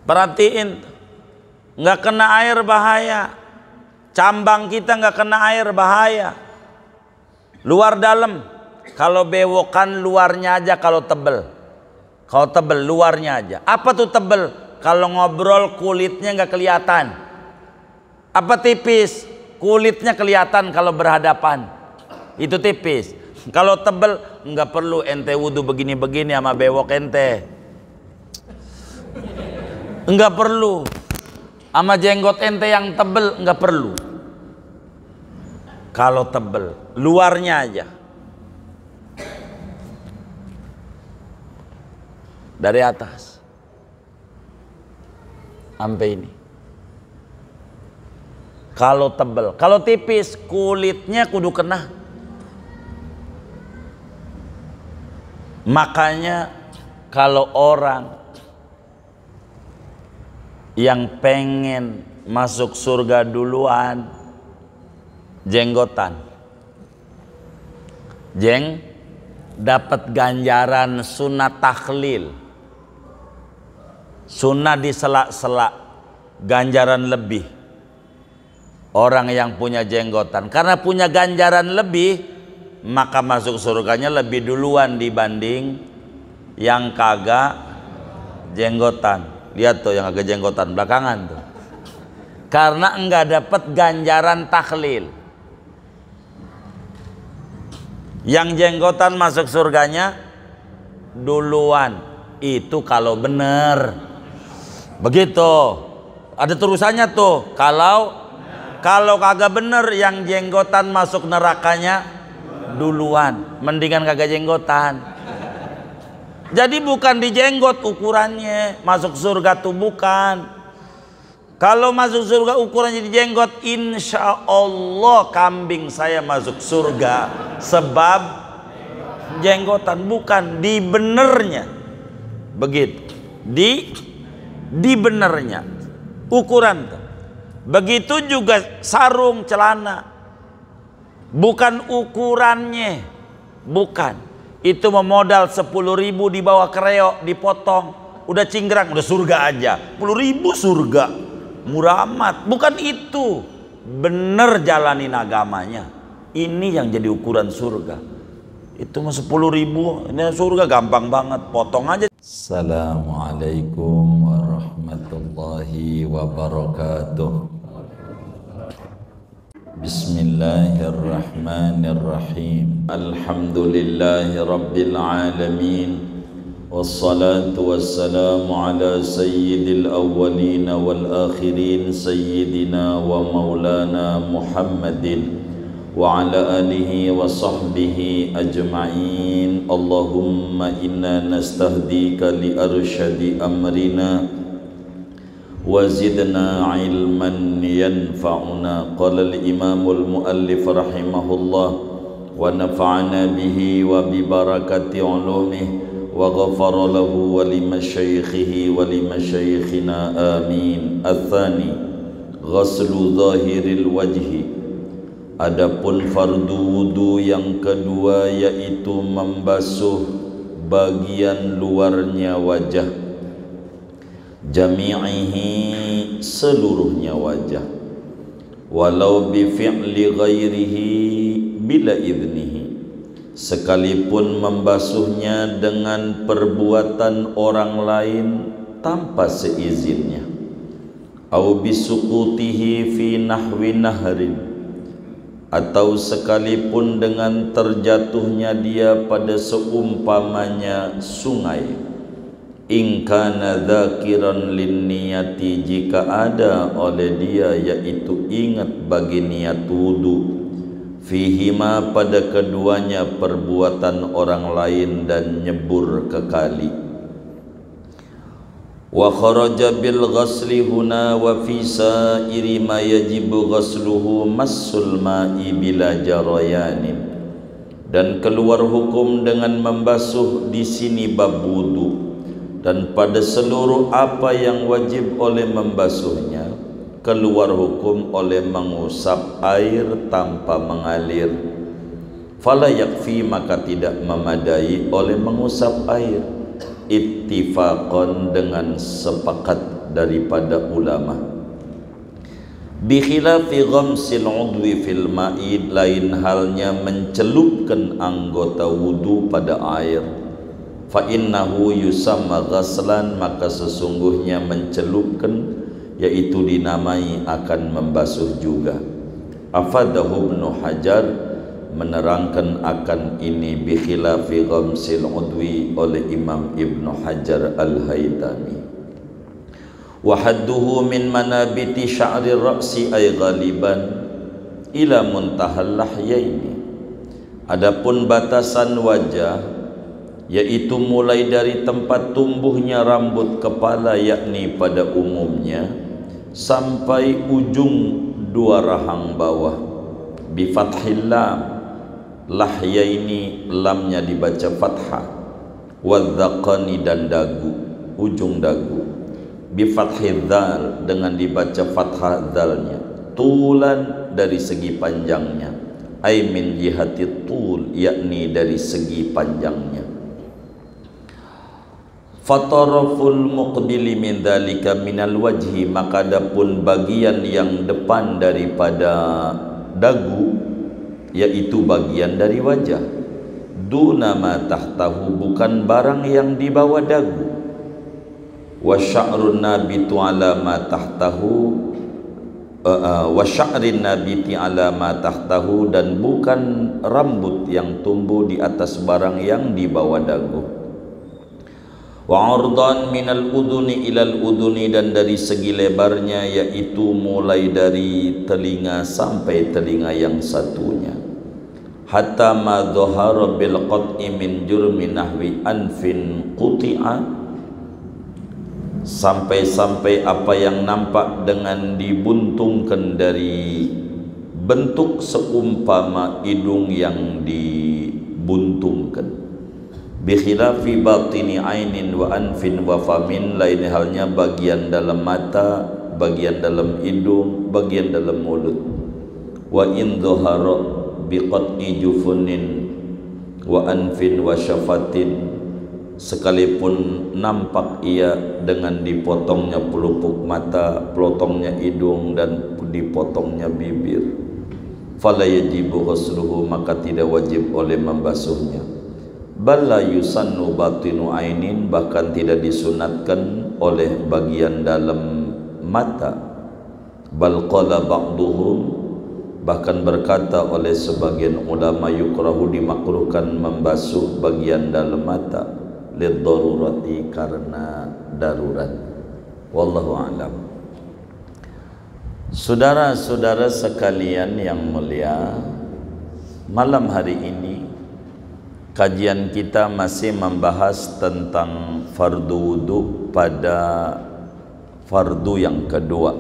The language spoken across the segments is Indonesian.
Perhatiin, nggak kena air bahaya. Cambang kita nggak kena air bahaya. Luar dalam. Kalau bewokan luarnya aja, kalau tebel. Kalau tebel luarnya aja. Apa tuh tebel? Kalau ngobrol kulitnya nggak kelihatan. Apa tipis? Kulitnya kelihatan kalau berhadapan. Itu tipis. Kalau tebel nggak perlu ente wudu begini-begini sama bewok ente. Enggak perlu. Sama jenggot ente yang tebel enggak perlu. Kalau tebel, luarnya aja. Dari atas sampai ini. Kalau tebel, kalau tipis kulitnya kudu kena. Makanya kalau orang yang pengen masuk surga duluan, jenggotan, dapat ganjaran sunat takhlil, sunnah di sela-sela, ganjaran lebih. Orang yang punya jenggotan, karena punya ganjaran lebih, maka masuk surganya lebih duluan dibanding yang kagak jenggotan. Lihat tuh yang agak jenggotan belakangan tuh. Karena enggak dapat ganjaran takhlil. Yang jenggotan masuk surganya duluan. Itu kalau bener. Begitu. Ada terusannya tuh. Kalau kagak bener yang jenggotan masuk nerakanya duluan. Mendingan kagak jenggotan. Jadi bukan di jenggot ukurannya masuk surga tuh, bukan. Kalau masuk surga ukurannya di jenggot, insya Allah kambing saya masuk surga sebab jenggotan, bukan di benernya. Begitu. Di benernya ukuran tuh. Begitu juga sarung celana, bukan ukurannya, bukan. Itu memodal 10.000 dibawa kereok, dipotong, udah cinggrang, udah surga aja. 10.000 surga, murah amat. Bukan itu, bener jalanin agamanya. Ini yang jadi ukuran surga. Itu mah 10.000, ini surga gampang banget, potong aja. Assalamualaikum warahmatullahi wabarakatuh. Bismillahirrahmanirrahim. Alhamdulillahi rabbil alamin. Wassalatu wassalamu ala sayyidil awwalin wal akhirin, sayyidina wa maulana Muhammadin wa ala alihi wa sahbihi ajma'in. Allahumma inna nastahdika li arsyadi amrina wazidna ilman yanfa'una. Qala al-imamul muallif rahimahullah wa nafa'ana bihi wa bi barakati ulumihi wa ghafara lahu wa li masyaikhihi wa li masyaikhina amin. Atsani ghaslu zahiril wajhi. Adapun fardu wudu yang kedua yaitu membasuh bagian luarnya wajah, jami'ihi seluruhnya wajah, walau bi fi'li ghairihi bila idnihi, sekalipun membasuhnya dengan perbuatan orang lain tanpa seizinnya, au bisuqutihi fi nahwi nahrin, atau sekalipun dengan terjatuhnya dia pada seumpamanya sungai. In kana dzakiran lin niyati, jika ada oleh dia yaitu ingat bagi niat wudu, fihima pada keduanya perbuatan orang lain dan nyebur ke kali. Wa kharaja bil ghasli huna wa fi sa'iri ma yajibu ghasluhu massul ma'i bila jarayanin. Dan keluar hukum dengan membasuh di sini bab wudu, dan pada seluruh apa yang wajib oleh membasuhnya, keluar hukum oleh mengusap air tanpa mengalir. Fala yakfi, maka tidak memadai oleh mengusap air. ittifaqan dengan sepakat daripada ulama. Bi khilafi ghamsil udwi fil ma'i, lain halnya mencelupkan anggota wudu pada air. Fa innahu yusamma ghaslan, maka sesungguhnya mencelupkan yaitu dinamai akan membasuh juga. Afadahu Ibnu Hajar menerangkan akan ini bi khilafi ghamsil udwi oleh Imam Ibnu Hajar Al-Haytami. Wa hadduhu min manabiti sya'ri ra'si ay ghaliban ila muntahal lahyaini. Adapun batasan wajah yaitu mulai dari tempat tumbuhnya rambut kepala yakni pada umumnya sampai ujung dua rahang bawah. Bi fathil lam, lahyaini lamnya dibaca fathah, wadzaqani dan dagu, ujung dagu. Bi fathil dzal dengan dibaca fathah dzalnya, tulan dari segi panjangnya, ai min jihati tul yakni dari segi panjangnya. Fataraful muqbili min dzalika minal wajhi, maka adapun bagian yang depan daripada dagu yaitu bagian dari wajah, duna ma tahtahu, bukan barang yang di bawah dagu. Wa sya'run nabitu ala ma tahtahu, wa sya'rin nabiti ala ma tahtahu, dan bukan rambut yang tumbuh di atas barang yang di bawah dagu. Wa ardan minal uduni ilal uduni, dan dari segi lebarnya yaitu mulai dari telinga sampai telinga yang satunya. Hatta ma dhahara bil qat'i min jurmi nahwi anfin quti'a, sampai-sampai apa yang nampak dengan dibuntungkan dari bentuk seumpama hidung yang dibuntungkan. Bi khilafi batini ainin wa anfin wa famin, lain halnya bagian dalam mata, bagian dalam hidung, bagian dalam mulut. Wa in dhahara bi qat'i jufunin wa anfin wa syafatin, sekalipun nampak ia dengan dipotongnya pelupuk mata, pelotongnya hidung, dan dipotongnya bibir. Fala yajibu ghusluhu, maka tidak wajib oleh membasuhnya. Balla yusannu batinu ainin, bahkan tidak disunatkan oleh bagian dalam mata. Bal qala ba'duhum, bahkan berkata oleh sebagian ulama, yukrahu, dimakruhkan membasuh bagian dalam mata, liddarurati, karena darurat. Wallahu a'lam. Saudara-saudara sekalian yang mulia, malam hari ini kajian kita masih membahas tentang fardu wudu pada fardu yang kedua,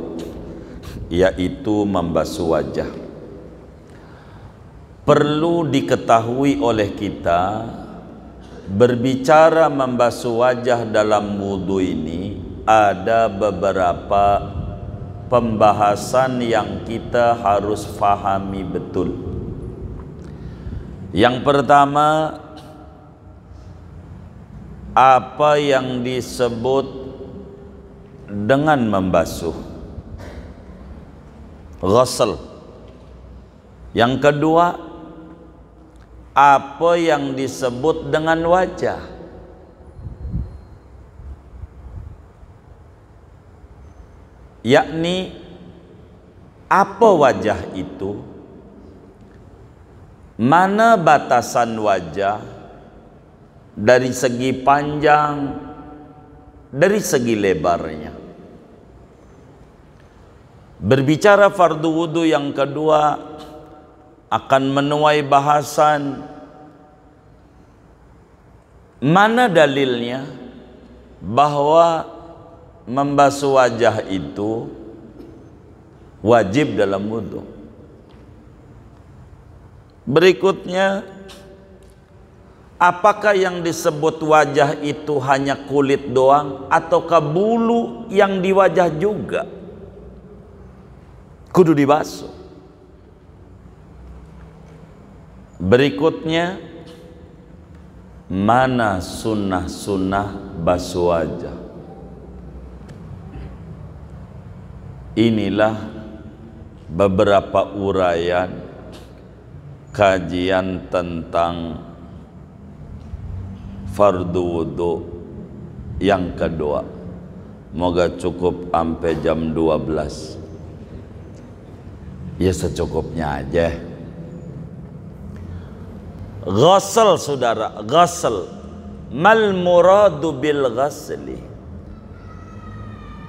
yaitu membasuh wajah. Perlu diketahui oleh kita, berbicara membasuh wajah dalam wudu ini ada beberapa pembahasan yang kita harus fahami betul. Yang pertama, apa yang disebut dengan membasuh, ghusl. Yang kedua, apa yang disebut dengan wajah. Yakni apa wajah itu, mana batasan wajah dari segi panjang, dari segi lebarnya. Berbicara fardu wudu yang kedua akan menuai bahasan mana dalilnya bahwa membasuh wajah itu wajib dalam wudu. Berikutnya, apakah yang disebut wajah itu hanya kulit doang, ataukah bulu yang di wajah juga kudu dibasuh? Berikutnya, mana sunnah-sunnah basuh wajah. Inilah beberapa uraian kajian tentang fardu wudu yang kedua. Moga cukup sampai jam 12. Ya secukupnya aja. Ghasal saudara, ghasal. Mal muradu bil ghasli.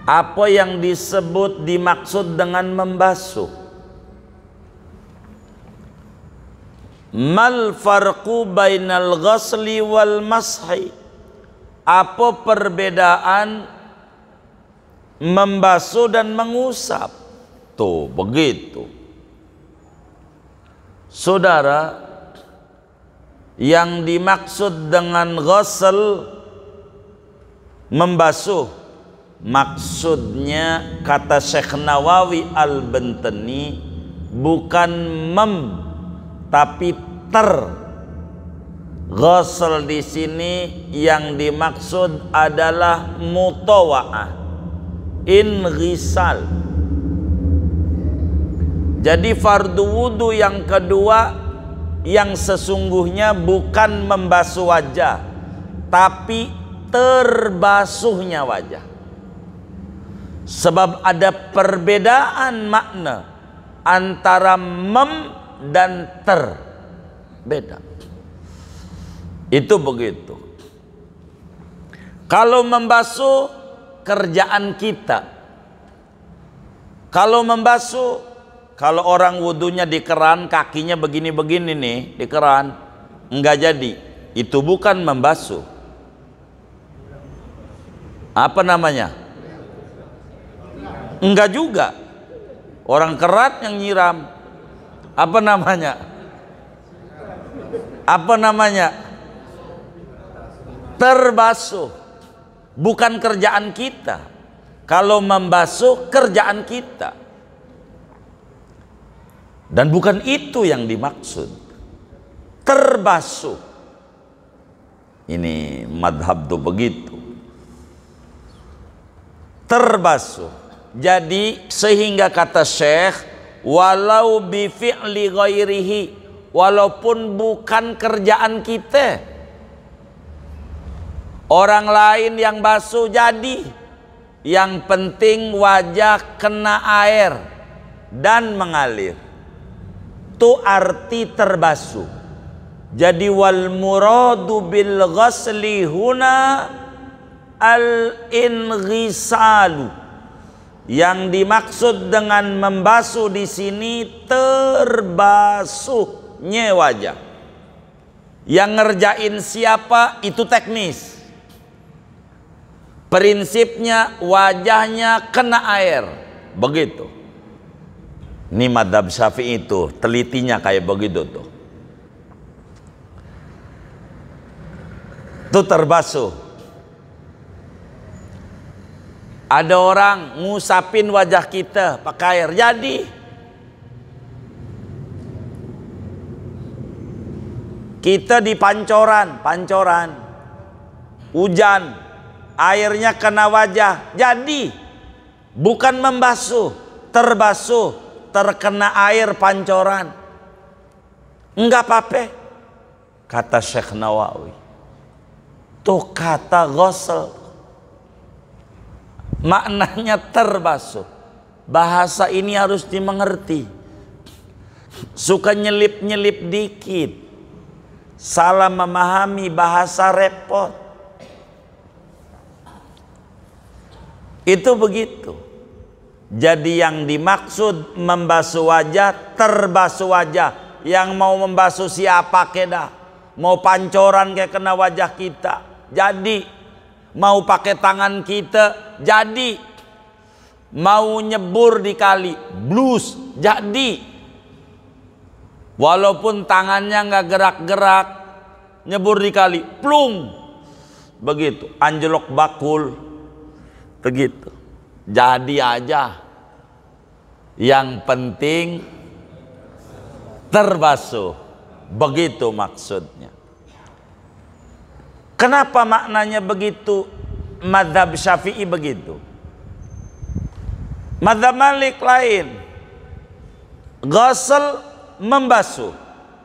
Apa yang disebut dimaksud dengan membasuh? Mal farqu bainal ghasli wal mashi. Apa perbedaan membasuh dan mengusap? Tuh begitu. Saudara, yang dimaksud dengan ghasl, membasuh, maksudnya kata Syekh Nawawi Al-Bantani bukan tapi ghasl di sini yang dimaksud adalah mutawa'ah, inghisal. Jadi fardu wudu yang kedua yang sesungguhnya bukan membasuh wajah, tapi terbasuhnya wajah. Sebab ada perbedaan makna antara dan beda. Itu begitu. Kalau membasuh kerjaan kita. Kalau membasuh, kalau orang wudunya di keran, kakinya begini-begini nih di keran, enggak jadi. Itu bukan membasuh. Apa namanya? Enggak juga. Orang keran yang nyiram. Apa namanya? Apa namanya? Terbasuh. Bukan kerjaan kita. Kalau membasuh kerjaan kita. Dan bukan itu yang dimaksud. Terbasuh. Ini madhab tuh begitu. Terbasuh. Jadi sehingga kata Syekh, walau bi fi'li ghairihi, walaupun bukan kerjaan kita, orang lain yang basuh jadi, yang penting wajah kena air dan mengalir. Itu arti terbasuh. Jadi wal muradu bil ghasli huna al inghisalu. Yang dimaksud dengan membasuh di sini terbasuhnya wajah. Yang ngerjain siapa itu teknis. Prinsipnya wajahnya kena air, begitu. Ini madhab Syafi'i itu telitinya kayak begitu tuh. Itu terbasuh. Ada orang ngusapin wajah kita pakai air, jadi. Kita di pancoran, hujan, airnya kena wajah, jadi. Bukan membasuh, terbasuh. Terkena air pancoran, enggak apa-apa, kata Syekh Nawawi. Tuh kata ghasl maknanya terbasuh. Bahasa ini harus dimengerti. Suka nyelip-nyelip dikit, salah memahami bahasa repot. Itu begitu. Jadi yang dimaksud membasuh wajah, terbasuh wajah. Yang mau membasuh siapa keda, mau pancoran kayak kena wajah kita, jadi. Mau pakai tangan kita, jadi. Mau nyebur di kali, blus, jadi. Walaupun tangannya nggak gerak-gerak, nyebur di kali, plung, begitu. Anjlok bakul, begitu. Jadi aja. Yang penting terbasuh. Begitu maksudnya. Kenapa maknanya begitu? Mazhab Syafi'i begitu. Mazhab Malik lain. Ghusl membasuh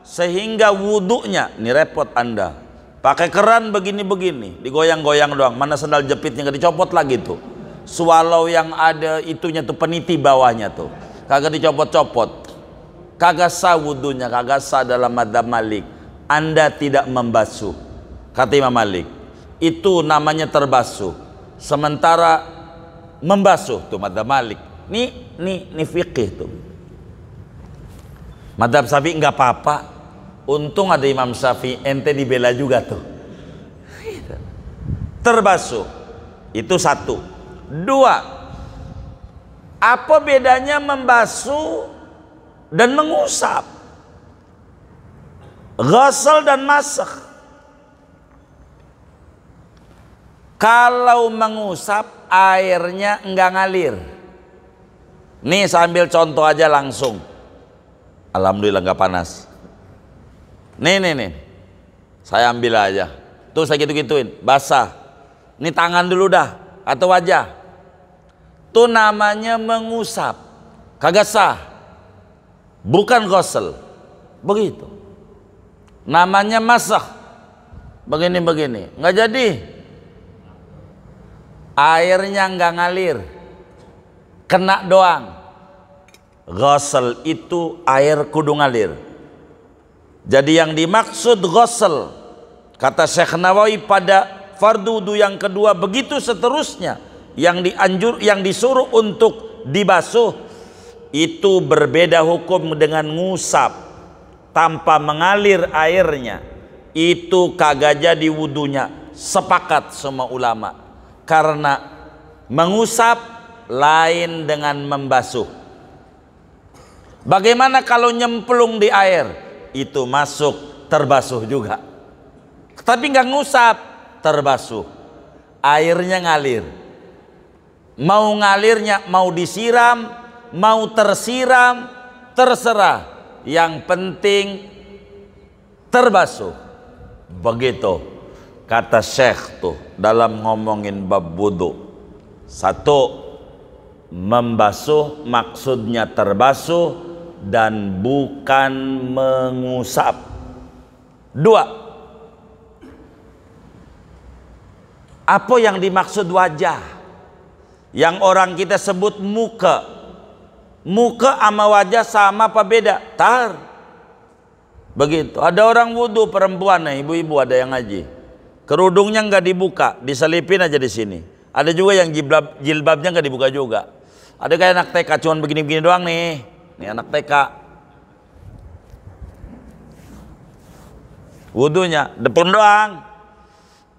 sehingga wudunya, ini repot Anda. Pakai keran begini-begini, digoyang-goyang doang. Mana sandal jepitnya nggak dicopot lagi tuh. Swallow yang ada itunya tuh peniti bawahnya tuh. Kagak dicopot-copot. Kagak sah wudunya, kagak sah dalam mazhab Malik. Anda tidak membasuh. Kata Imam Malik, itu namanya terbasuh. Sementara membasuh tuh mazhab Malik. Nih fikih tuh. Mazhab Syafi'i nggak apa-apa. Untung ada Imam Syafi'i, ente dibela juga tuh. Terbasuh. Itu satu. Dua. Apa bedanya membasuh dan mengusap? Ghusl dan masakh. Kalau mengusap airnya enggak ngalir. Nih sambil contoh aja langsung. Alhamdulillah enggak panas. Nih. Saya ambil aja. Tuh saya gitu-gituin, basah. Ini tangan dulu dah atau wajah. Tuh namanya mengusap. Kagak sah. Bukan ghusl. Begitu. Namanya masakh. Begini. Enggak jadi. Airnya nggak ngalir, kena doang. Ghusl itu air kudu ngalir. Jadi yang dimaksud ghusl, kata Syekh Nawawi pada fardu wudu yang kedua, begitu seterusnya. Yang disuruh untuk dibasuh itu berbeda hukum dengan ngusap tanpa mengalir airnya. Itu kagak jadi wudunya. Sepakat semua ulama. Karena mengusap lain dengan membasuh. Bagaimana kalau nyemplung di air? Itu masuk terbasuh juga. Tapi nggak ngusap, terbasuh. Airnya ngalir. Mau ngalirnya, mau disiram, mau tersiram, terserah. Yang penting terbasuh. Begitu kata Syekh tuh dalam ngomongin bab wudu. Satu, membasuh maksudnya terbasuh dan bukan mengusap. Dua, apa yang dimaksud wajah? Yang orang kita sebut muka. Muka sama wajah sama apa beda? Tar. Begitu. Ada orang wudu perempuan nih, ibu-ibu ada yang ngaji. Kerudungnya nggak dibuka, diselipin aja di sini. Ada juga yang jilbabnya nggak dibuka juga. Ada kayak anak TK cuman begini-begini doang nih. Nih anak TK. Wudunya depan doang.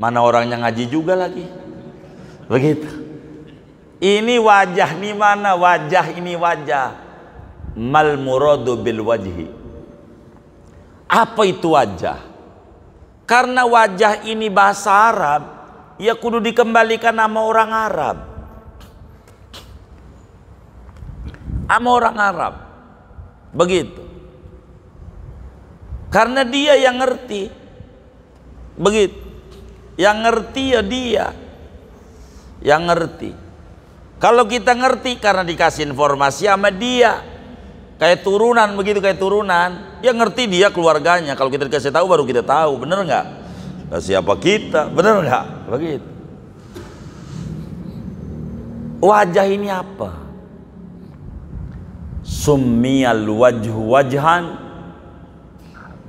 Mana orangnya ngaji juga lagi. Begitu. Ini wajah nih mana wajah ini wajah. Mal muradu bil wajhi. Apa itu wajah? Karena wajah ini bahasa Arab, ya kudu dikembalikan sama orang Arab. Sama orang Arab. Begitu. Karena dia yang ngerti. Begitu. Yang ngerti ya dia. Yang ngerti. Kalau kita ngerti karena dikasih informasi sama dia. Kayak turunan begitu, kayak turunan. Ya ngerti dia keluarganya. Kalau kita dikasih tahu baru kita tahu, bener nggak? Siapa kita, bener nggak? Begitu. Wajah ini apa? Summiyal wajhu wajhan.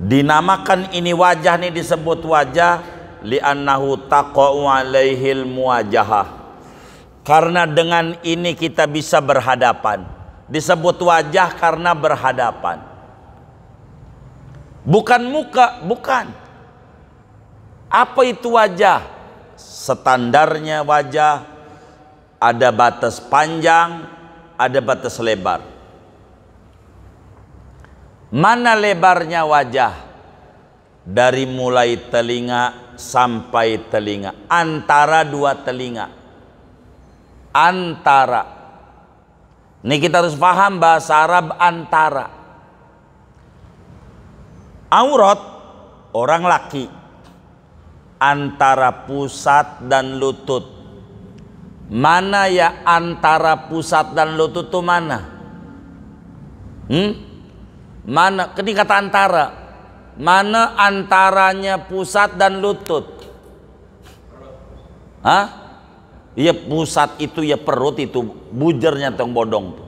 Dinamakan ini wajah, nih disebut wajah li'annahu taqa'u alaihil muwajahah. Karena dengan ini kita bisa berhadapan. Disebut wajah karena berhadapan. Bukan muka, bukan. Apa itu wajah? Standarnya wajah ada batas panjang, ada batas lebar. Mana lebarnya wajah? Dari mulai telinga sampai telinga, antara dua telinga. Antara. Ini kita harus paham bahasa Arab antara. Aurat orang laki. antara pusat dan lutut. Mana ya antara pusat dan lutut itu mana? Mana? Ini kata antara. Mana antaranya pusat dan lutut? Hah? Iya, pusat itu ya perut itu, bujernya tong bodong.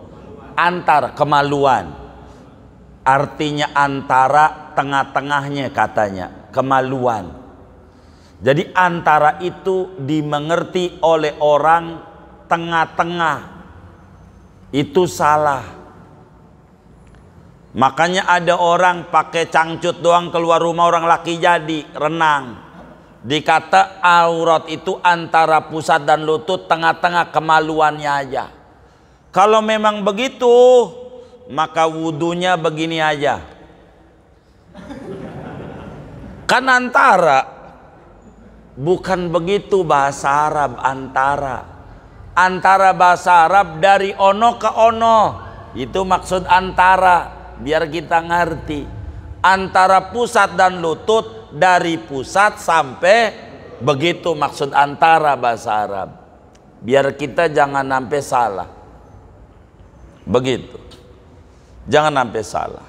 Antara, kemaluan. Artinya antara, tengah-tengahnya katanya, kemaluan. Jadi antara itu dimengerti oleh orang tengah-tengah. Itu salah. Makanya ada orang pakai cangcut doang keluar rumah, orang laki jadi renang. Dikata aurat itu antara pusat dan lutut, tengah-tengah, kemaluannya aja. Kalau memang begitu, maka wudunya begini aja. Kan antara. Bukan begitu bahasa Arab antara. Antara bahasa Arab dari ono ke ono. Itu maksud antara. Biar kita ngerti. Antara pusat dan lutut, dari pusat sampai begitu maksud antara bahasa Arab. Biar kita jangan sampai salah. Begitu. Jangan sampai salah.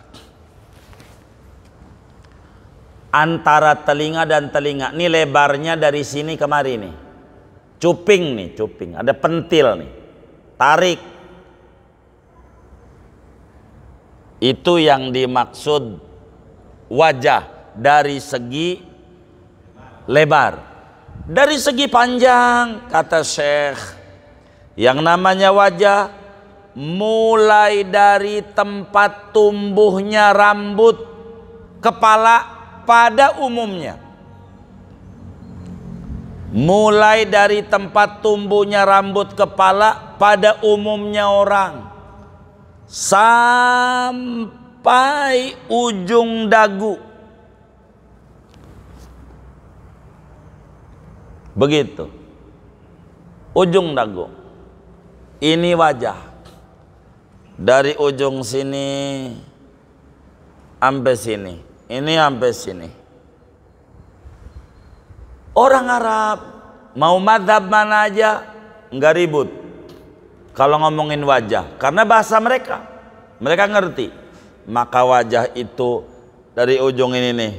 Antara telinga dan telinga. Ini lebarnya dari sini kemari nih. Cuping nih, cuping. Ada pentil nih. Tarik. Itu yang dimaksud wajah. Dari segi lebar, dari segi panjang, kata Syekh, yang namanya wajah mulai dari tempat tumbuhnya rambut kepala pada umumnya. Mulai dari tempat tumbuhnya rambut kepala pada umumnya orang sampai ujung dagu. Begitu. Ujung dagu. Ini wajah. Dari ujung sini sampai sini. Ini sampai sini. Orang Arab mau mazhab mana aja nggak ribut kalau ngomongin wajah, karena bahasa mereka. Mereka ngerti. Maka wajah itu dari ujung ini nih,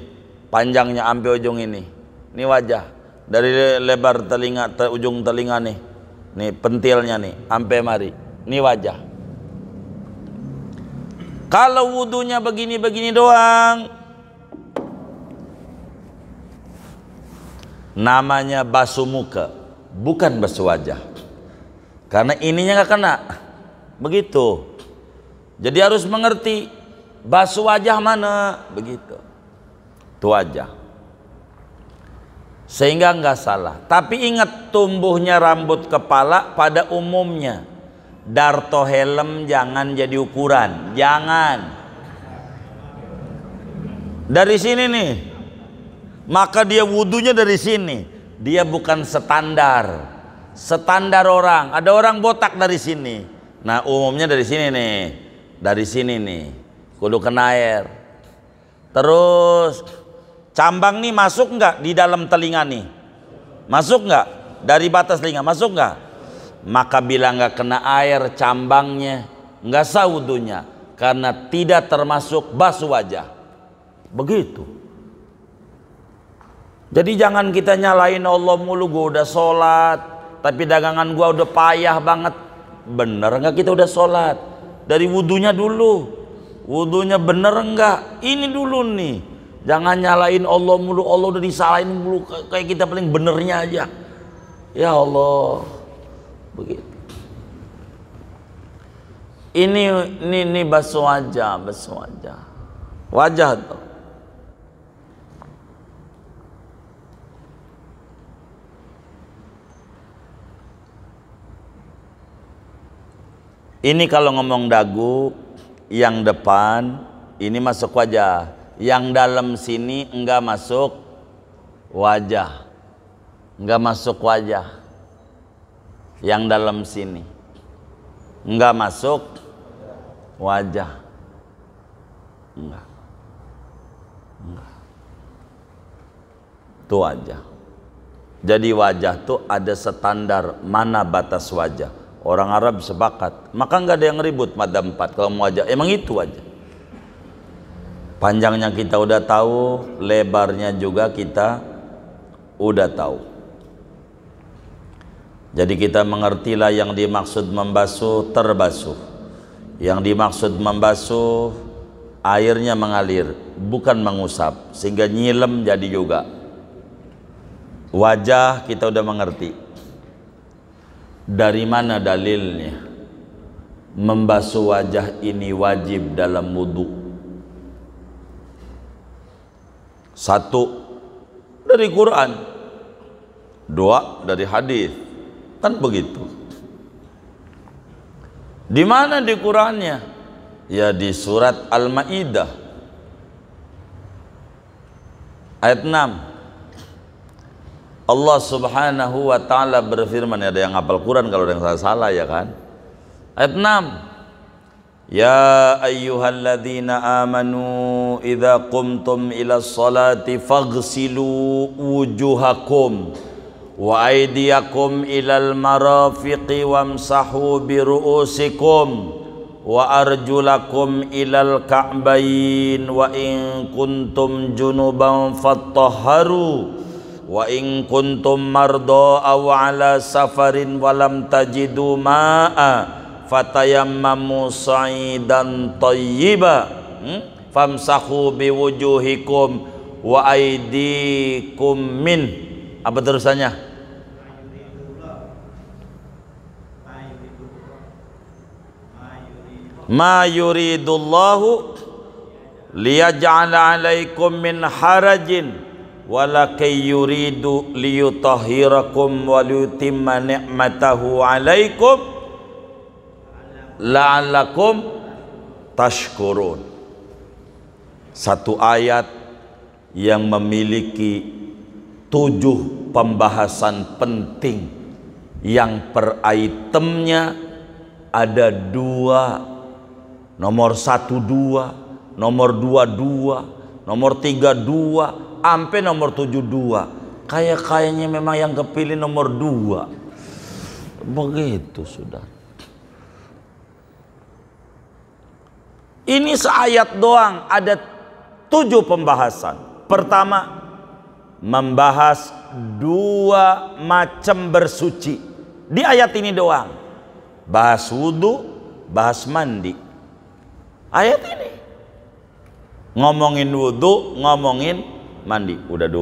panjangnya sampai ujung ini. Ini wajah. Dari lebar telinga, ujung telinga nih pentilnya nih sampai mari, ini wajah. Kalau wudunya begini-begini doang, namanya basuh muka, bukan basuh wajah, karena ininya nggak kena. Begitu. Jadi harus mengerti basuh wajah mana, begitu. Itu wajah. Sehingga nggak salah. Tapi ingat, tumbuhnya rambut kepala pada umumnya. Darto helm jangan jadi ukuran. Jangan. Dari sini nih. Maka dia wudunya dari sini. Dia bukan standar. Standar orang. Ada orang botak dari sini. Nah umumnya dari sini nih. Dari sini nih. Kudu kena air. Terus cambang nih masuk nggak di dalam telinga nih? Masuk nggak? Dari batas telinga masuk nggak? Maka bila nggak kena air cambangnya, nggak sah wudunya, karena tidak termasuk basuh wajah. Begitu. Jadi jangan kita nyalain Allah mulu. Gua udah sholat, tapi dagangan gua udah payah banget. Bener nggak kita udah sholat? Dari wudunya dulu. Wudunya bener nggak? Ini dulu nih. Jangan nyalain Allah mulu. Allah udah disalahin mulu, kayak kita paling benernya aja. Ya Allah. Begitu. Ini basuh wajah, basuh wajah. Wajah tuh. Ini kalau ngomong dagu, yang depan ini masuk wajah. Yang dalam sini enggak masuk wajah, enggak masuk wajah. Yang dalam sini enggak masuk wajah, enggak. Itu wajah. Jadi wajah tuh ada standar mana batas wajah. Orang Arab sepakat, maka nggak ada yang ribut madzhab 4 kalau mau wajah emang itu wajah. Panjangnya kita udah tahu, lebarnya juga kita udah tahu. Jadi kita mengertilah yang dimaksud membasuh, terbasuh. Yang dimaksud membasuh, airnya mengalir, bukan mengusap, sehingga nyilem jadi juga. Wajah kita udah mengerti. Dari mana dalilnya? Membasuh wajah ini wajib dalam wudu. 1 dari Quran, 2 dari hadis. Kan begitu. Di mana di Qurannya? Ya di surat Al-Maidah ayat 6. Allah Subhanahu wa taala berfirman, ada yang hafal Quran kalau ada yang salah ya kan. Ayat 6. Ya ayyuhalladzina amanu idza qumtum ila sholati faghsilu wujuhakum wa aydiyakum ilal marafiqi wamsahu bi ru'usikum wa arjulakum ilal ka'bayn wa in kuntum junuban fattahharu wa in kuntum marda aw ala safarin walam tajidu ma'a fatayammamu sa'idan thayyiba famsahu biwujuhikum wa aydikum min. Apa terusannya? Ma yuridullahu liyaj'ala 'alaikum min harajin walakin yuridu liyutahhirakum wa liyutimma ni'matahu 'alaikum la'allakum tashkurun. Satu ayat yang memiliki 7 pembahasan penting yang per itemnya ada 2, nomor 1 2, nomor 2 2, nomor 3 2, sampai nomor 7 2. Kayaknya memang yang kepilih nomor 2. Begitu sudah. Ini seayat doang ada 7 pembahasan. Pertama, membahas 2 macam bersuci. Di ayat ini doang. Bahas wudu, bahas mandi. Ayat ini ngomongin wudu, ngomongin mandi. Udah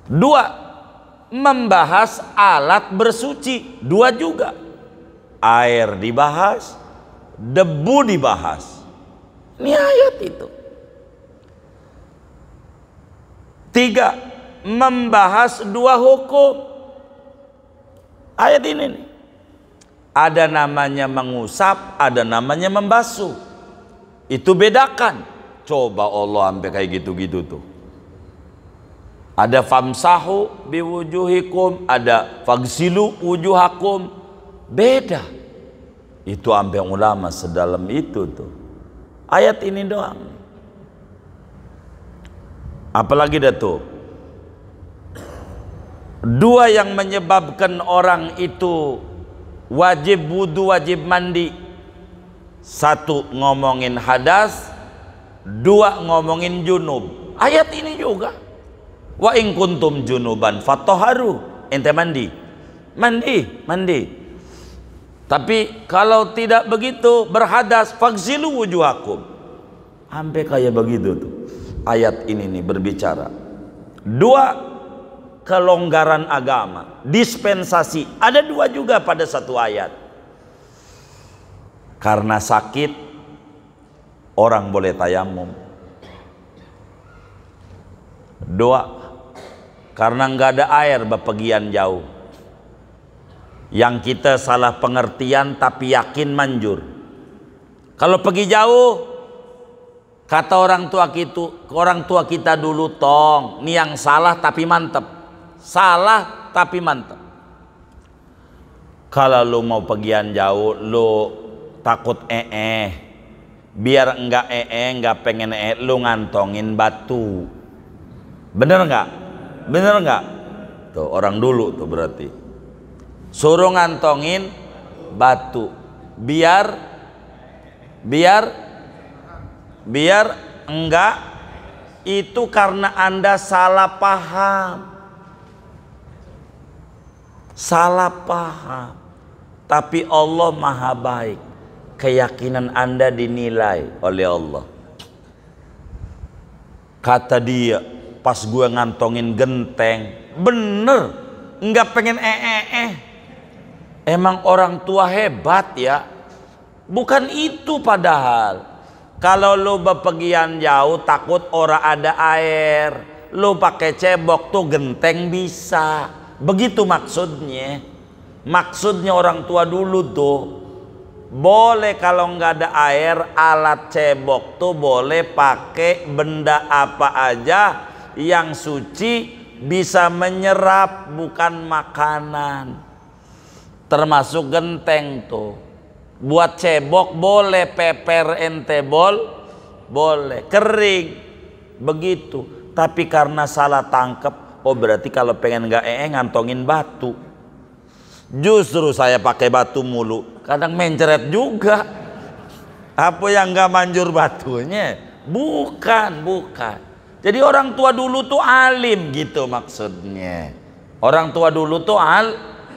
2. 2 membahas alat bersuci. 2 juga. Air dibahas, debu dibahas. Ini ayat itu. 3 membahas 2 hukum. Ayat ini nih. Ada namanya mengusap, ada namanya membasuh. Itu bedakan. Coba Allah sampai kayak gitu-gitu tuh. Ada famsahu biwujuhikum, ada faghsilu wujuhakum. Beda. Itu sampai ulama sedalam itu tuh. Ayat ini doang. Apalagi dah tuh 2 yang menyebabkan orang itu wajib wudu, wajib mandi. 1 ngomongin hadas, 2 ngomongin junub. Ayat ini juga. Wa in kuntum junuban fatahharu. Ente mandi. Mandi. Tapi kalau tidak begitu berhadas faghsilu wujuhakum. Sampai kayak begitu tuh. Ayat ini nih berbicara 2 kelonggaran agama, dispensasi. Ada 2 juga pada satu ayat. Karena sakit orang boleh tayamum. 2 karena nggak ada air bepergian jauh. Yang kita salah pengertian tapi yakin manjur. Kalau pergi jauh, kata orang tua kita dulu, tong, ini yang salah tapi mantep. Salah tapi mantep. Kalau lu mau pergian jauh, lu takut biar enggak enggak pengen lu ngantongin batu. Bener enggak? Bener nggak? Tuh orang dulu tuh berarti. Suruh ngantongin batu. Biar enggak, itu karena Anda salah paham. Salah paham. Tapi Allah Maha baik. Keyakinan Anda dinilai oleh Allah. Kata dia, pas gue ngantongin genteng, bener, nggak pengen Emang orang tua hebat ya. Bukan itu padahal. Kalau lu bepergian jauh takut ora ada air, lu pakai cebok tuh genteng bisa. Begitu maksudnya. Maksudnya orang tua dulu tuh, boleh kalau nggak ada air, alat cebok tuh boleh pakai benda apa aja yang suci, bisa menyerap, bukan makanan. Termasuk genteng tuh. Buat cebok boleh, peper ente boleh, kering begitu. Tapi karena salah tangkep, oh berarti kalau pengen nggak ngantongin batu. Justru saya pakai batu mulu, kadang mencret juga. Apa yang nggak manjur batunya? Bukan. Jadi orang tua dulu tuh alim gitu maksudnya. Orang tua dulu tuh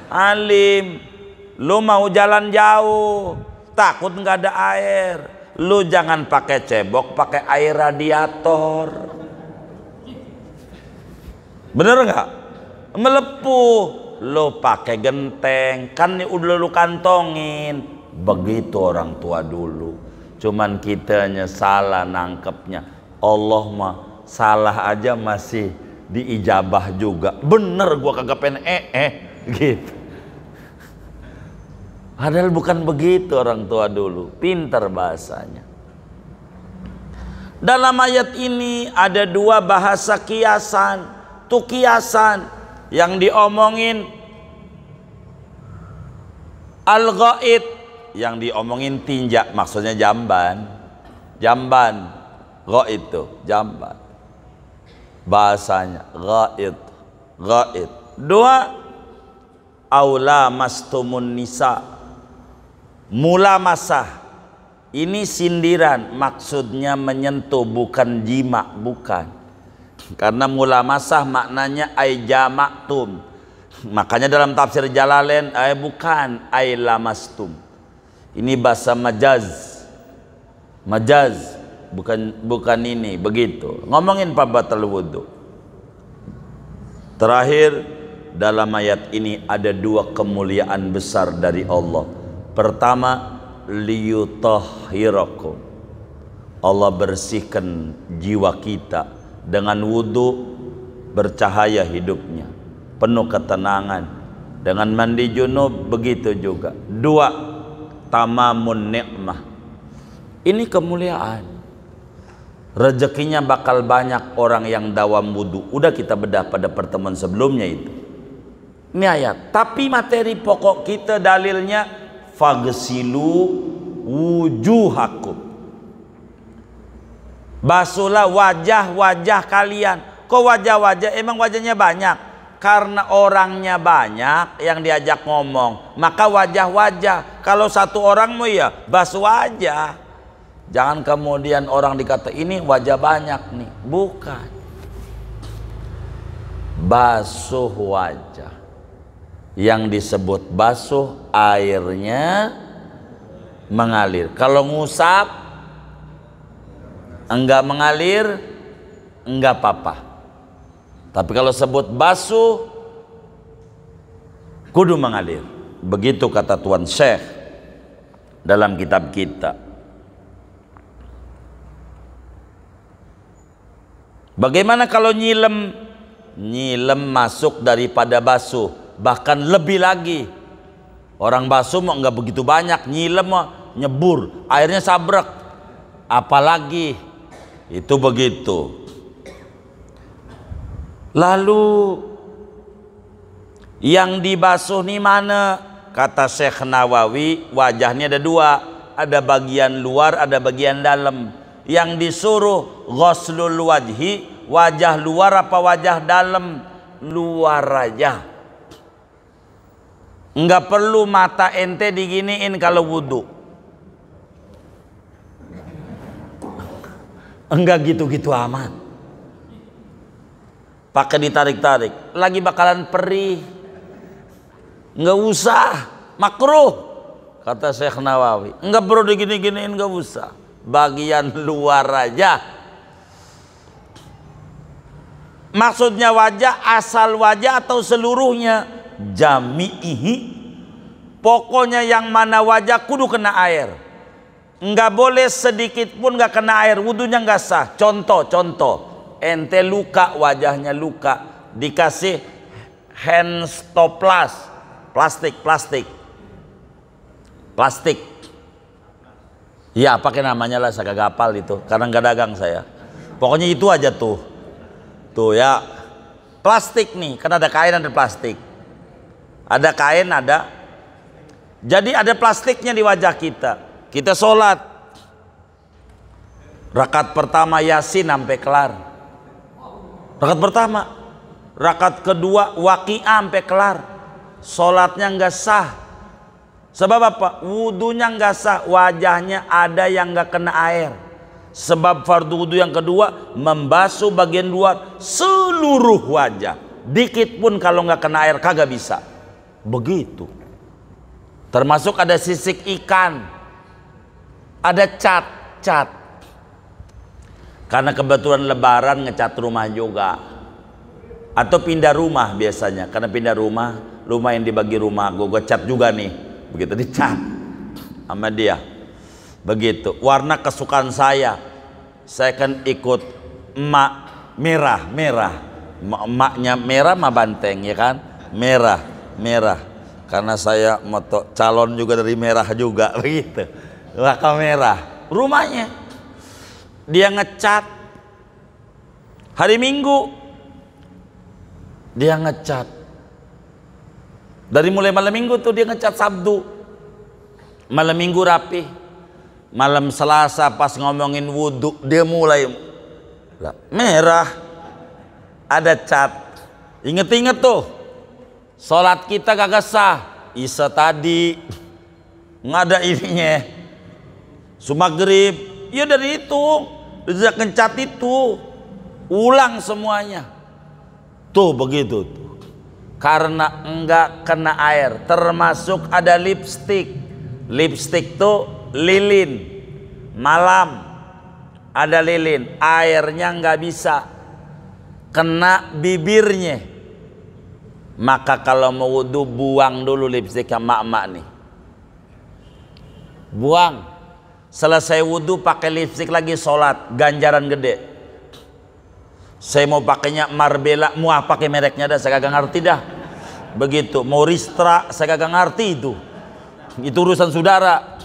alim. Lu mau jalan jauh, takut nggak ada air, lu jangan pakai cebok, pakai air radiator. Bener nggak? Melepuh, lu pakai genteng, kan udah lu kantongin. Begitu orang tua dulu. Cuman kitanya salah nangkepnya. Allah mah salah aja masih diijabah juga. Bener gua kagak pengen gitu. Padahal bukan begitu orang tua dulu. Pintar bahasanya. Dalam ayat ini ada dua bahasa kiasan. Tuh kiasan yang diomongin al-ghaid, yang diomongin tinja, maksudnya jamban. Ghaid itu jamban. Bahasanya ghaid. Dua, aula mastumun nisa. Mula masah, ini sindiran, maksudnya menyentuh, bukan jima, bukan. Karena mula masah maknanya ay jamaktum. Makanya dalam tafsir Jalalain bukan ay lamastum. Ini bahasa majaz, bukan ini, begitu. Ngomongin batal wudu. Terakhir, dalam ayat ini ada dua kemuliaan besar dari Allah. Pertama, liyutahhirakum. Allah bersihkan jiwa kita dengan wudhu, bercahaya hidupnya, penuh ketenangan. Dengan mandi junub begitu juga. Dua, tamamun nikmah. Ini kemuliaan. Rezekinya bakal banyak orang yang dawam wudhu. Udah kita bedah pada pertemuan sebelumnya itu. Ini ayat. Tapi materi pokok kita dalilnya fagsilu wujuhakum. Basuhlah wajah-wajah kalian. Kok wajah-wajah? Emang wajahnya banyak? Karena orangnya banyak yang diajak ngomong, maka wajah-wajah. Kalau satu orang mau ya basuh wajah. Jangan kemudian orang dikata ini wajah banyak nih. Bukan. Basuh wajah. Yang disebut basuh airnya mengalir. Kalau ngusap enggak mengalir, enggak apa-apa. Tapi kalau sebut basuh kudu mengalir. Begitu kata Tuan Syekh dalam kitab kita. Bagaimana kalau nyilem? Nyilem masuk daripada basuh. Bahkan lebih lagi. Orang basuh mah nggak begitu banyak, nyilem mah nyebur, airnya sabrek. Apalagi itu begitu. Lalu yang dibasuh nih mana? Kata Syekh Nawawi, wajahnya ada dua, ada bagian luar, ada bagian dalam. Yang disuruh ghuslul wajhi, wajah luar apa wajah dalam? luar aja. Enggak perlu mata ente diginiin kalau wudu. Enggak gitu-gitu amat. Pakai ditarik-tarik, lagi bakalan perih. Enggak usah, makruh. Kata Syekh Nawawi, enggak perlu digini-giniin, enggak usah. Bagian luar aja. Maksudnya wajah, asal wajah atau seluruhnya? Jami'ihi. Pokoknya yang mana wajah kudu kena air. Enggak boleh sedikit pun enggak kena air, wudunya enggak sah. Contoh, ente luka, wajahnya luka, dikasih hand stoplas, plastik. Ya pakai namanya lah, saya gak hafal itu karena nggak dagang saya. Pokoknya itu aja tuh ya, plastik nih, kan ada kain ada plastik, ada kain ada. Jadi ada plastiknya di wajah kita. Kita sholat rakaat pertama Yasin sampai kelar, rakaat pertama, rakaat kedua Waqiah sampai kelar, sholatnya nggak sah. Sebab apa? Wudunya nggak sah, wajahnya ada yang nggak kena air. Sebab fardu wudu yang kedua membasuh bagian luar seluruh wajah. Dikit pun kalau nggak kena air kagak bisa. Begitu. Termasuk ada sisik ikan, ada cat. Karena kebetulan lebaran ngecat rumah juga, atau pindah rumah biasanya. Karena pindah rumah yang dibagi rumah, gue cat juga nih. Begitu dicat sama dia, begitu. Warna kesukaan saya kan ikut emak merah, emaknya merah mah banteng ya kan, merah. Karena saya moto calon juga dari merah juga, begitu. Warna merah. Rumahnya dia ngecat hari Minggu, dia ngecat. Dari mulai malam Minggu tuh dia ngecat Sabtu, malam Minggu rapi, malam Selasa pas ngomongin wudhu dia mulai merah, ada cat. Inget tuh, sholat kita kagak sah. Isya tadi nggak ada ininya, Maghrib ya dari itu udah ngecat itu, ulang semuanya tuh begitu tuh. Karena enggak kena air, termasuk ada lipstik tuh lilin, malam ada lilin, airnya enggak bisa kena bibirnya. Maka kalau mau wudu buang dulu lipstik sama emak nih, buang. Selesai wudu pakai lipstik lagi, sholat ganjaran gede. Saya mau pakainya Marbella, mau pakai mereknya dah, saya kagak ngerti dah. Begitu, mau Ristra, saya kagak ngerti itu urusan saudara.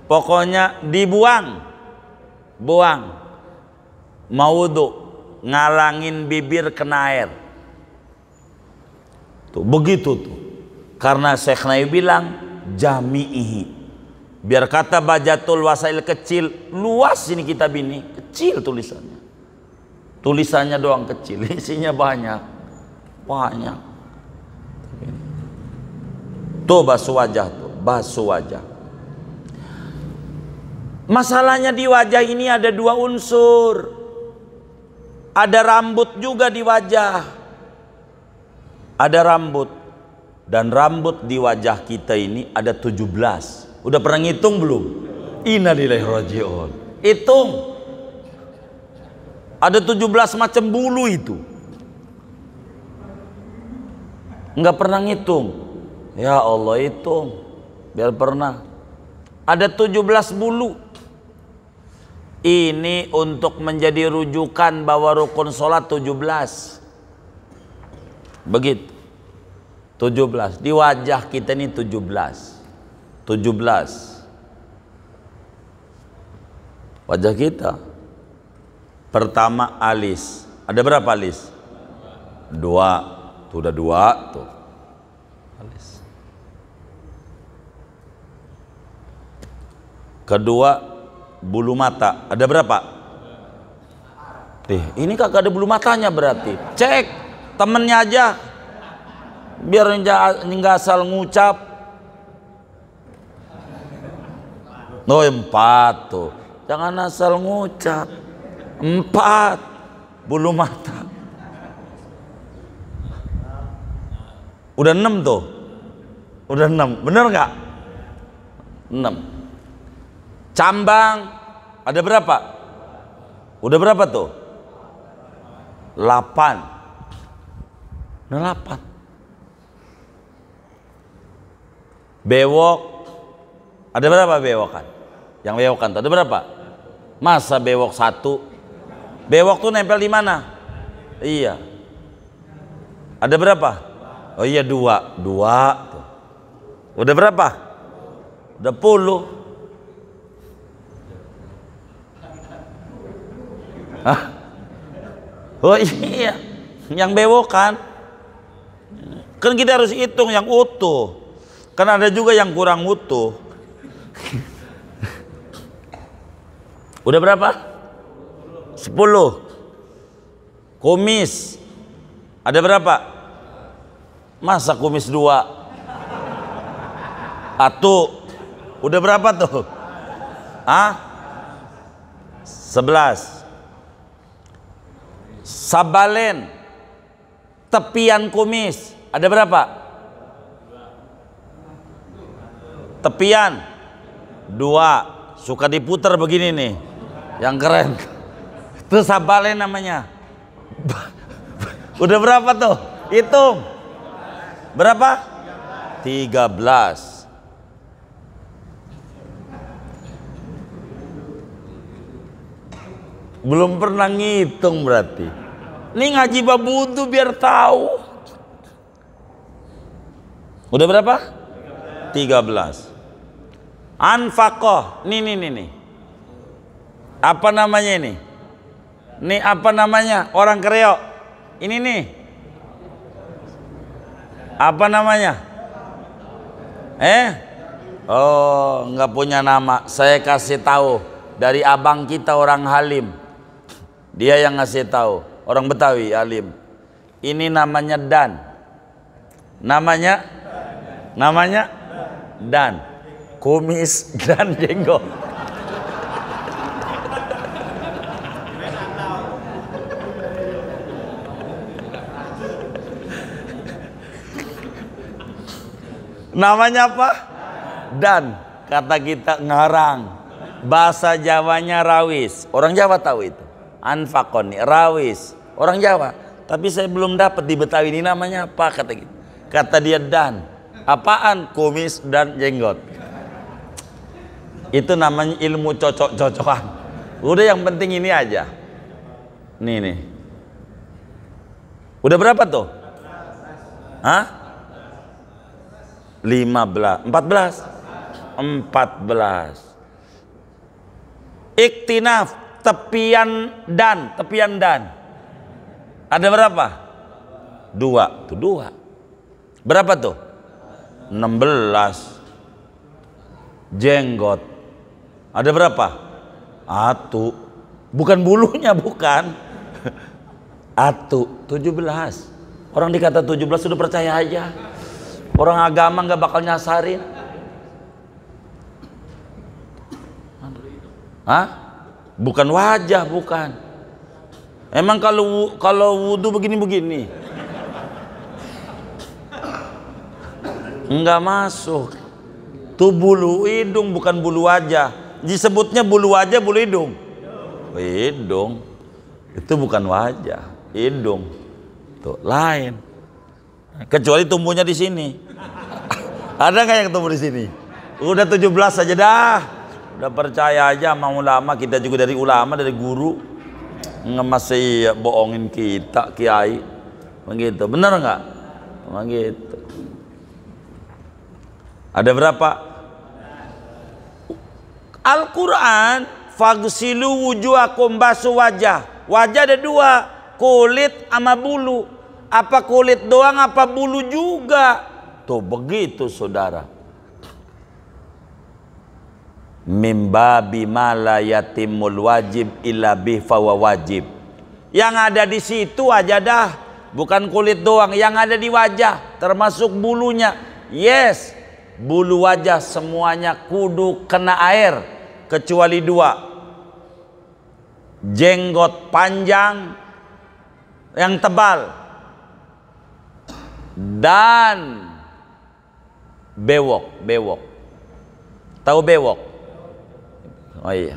Pokoknya dibuang, mau wudu, ngalangin bibir kena air. Tuh begitu tuh. Karena Syekh Nawawi bilang jami'ihi. Biar kata Bajatul Wasail kecil, luas ini kitab ini, kecil tulisannya. Tulisannya doang kecil, isinya banyak. Tuh basuh wajah. Masalahnya di wajah ini ada dua unsur. Ada rambut juga di wajah. Ada rambut. Dan rambut di wajah kita ini ada 17. Udah pernah ngitung belum? Innalillahi raji'un. Hitung. Ada 17 macam bulu itu. Enggak pernah ngitung. Ya Allah, hitung. Biar pernah. Ada 17 bulu. Ini untuk menjadi rujukan bahwa rukun sholat 17. Begitu. 17. Di wajah kita ini 17. Wajah kita. Pertama alis. Ada berapa alis? 2. Tuh udah 2 tuh. Alis. Kedua bulu mata. Ada berapa? Ini kagak ada bulu matanya berarti. Cek. temennya aja, biar nggak asal ngucap. No, 4 tuh, jangan asal ngucap. 4 bulu mata. Udah 6 tuh, udah 6, bener nggak? 6. Cambang ada berapa? Udah berapa tuh? 8. Udah 8. Bewok ada berapa bewokan? Yang bewokan tuh ada berapa? Masa bewok 1? Bewok tuh nempel di mana? Iya. Ada berapa? Oh iya 2. 2 tuh. Udah berapa? Udah 10. Hah? Oh iya, yang bewokan. Kan kita harus hitung yang utuh. Kan ada juga yang kurang utuh. Udah berapa? 10. Kumis ada berapa? Masa kumis 2? Udah berapa tuh? 11. Sabalen tepian kumis ada berapa? Tepian 2. Suka diputar begini nih, yang keren. Itu sabalen namanya. Udah berapa tuh? Hitung. Berapa? 13. Belum pernah ngitung berarti. Ini ngaji bab wudu biar tahu. Udah berapa? 13. Anfaqah. Nih. Apa namanya ini? Nih apa namanya? Orang Kreo. Ini nih. Apa namanya? Oh, nggak punya nama. Saya kasih tahu dari abang kita orang Halim. Dia yang ngasih tahu. Orang Betawi Halim. Ini namanya Dan. Namanya Dan. Kumis dan jenggot. Namanya apa? Dan. Kata kita ngarang. Bahasa Jawanya rawis. Orang Jawa tahu itu. Anfakoni, rawis. Orang Jawa. Tapi saya belum dapat di Betawi ini namanya apa, kata gitu. Kata dia Dan. Apaan? Kumis dan jenggot. Itu namanya ilmu cocok-cocokan. Udah yang penting ini aja. Nih. Udah berapa tuh? 15, 14. Iktinaf, tepian dan. Ada berapa? 2. Tuh 2. Berapa tuh? 16. Jenggot. Ada berapa? 1. Bukan bulunya, bukan. 17. Orang dikata 17 sudah percaya aja. Orang agama nggak bakal nyasarin. Bukan wajah, bukan. Emang kalau wudu begini-begini? Enggak masuk. Itu bulu hidung, bukan bulu wajah. Disebutnya bulu wajah, bulu hidung. Hidung. Itu bukan wajah, hidung. Tuh, lain. Kecuali tumbuhnya di sini. Ada nggak yang tumbuh di sini? Udah 17 aja dah. Udah percaya aja sama ulama. Kita juga dari ulama, dari guru. Nggak masih bohongin kita, kiai. Begitu, bener nggak? Begitu. Ada berapa? Al-Quran, fagsilu wujuhakum, basuh wajah. Wajah ada 2, kulit sama bulu. Apa kulit doang, apa bulu juga? Tuh begitu saudara. Mimbabi mala yatimul wajib illa bih fawa wajib. Yang ada di situ aja dah. bukan kulit doang, yang ada di wajah termasuk bulunya. Yes, bulu wajah semuanya kudu kena air kecuali dua: jenggot panjang yang tebal dan bewok. Tahu bewok? Oh iya.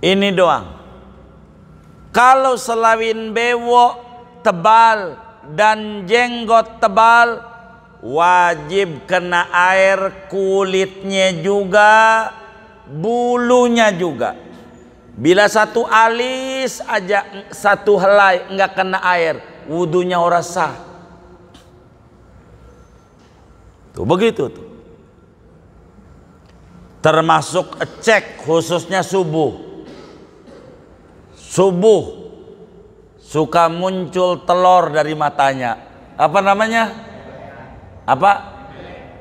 Ini doang. Kalau selain bewok tebal dan jenggot tebal, wajib kena air kulitnya juga, bulunya juga. Bila satu alis aja, satu helai enggak kena air, wudunya ora sah. Tuh begitu tuh. Termasuk cek khususnya subuh. Subuh suka muncul telur dari matanya. Apa namanya? Apa?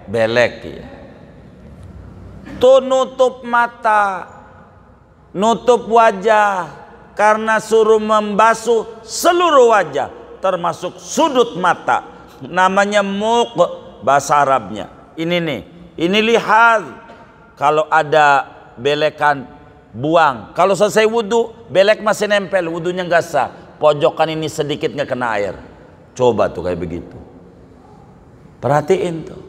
Belek ya. Tuh nutup mata, nutup wajah, karena suruh membasuh seluruh wajah termasuk sudut mata. Namanya muq bahasa Arabnya. Ini nih, ini lihat. Kalau ada belekan, buang. Kalau selesai wudhu, belek masih nempel, wudhunya nggak sah. Pojokan ini sedikit nggak kena air. Coba tuh kayak begitu. Perhatiin tuh,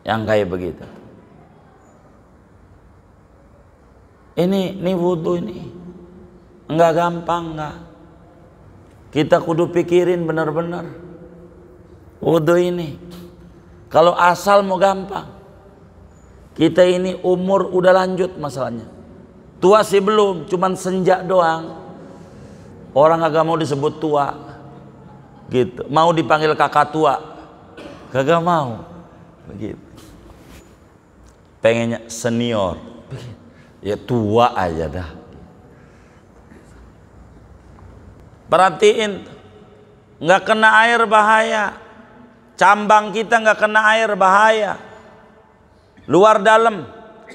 yang kayak begitu. Ini wudhu ini nggak gampang, nggak. Kita kudu pikirin benar-benar wudhu ini. Kalau asal mau gampang. Kita ini umur udah lanjut masalahnya. Tua sih belum, cuman senja doang. Orang agak mau disebut tua gitu. Mau dipanggil kakak tua, kagak mau begitu. Pengennya senior, ya tua aja dah. Perhatiin, nggak kena air bahaya. Cambang kita nggak kena air bahaya. Luar dalam,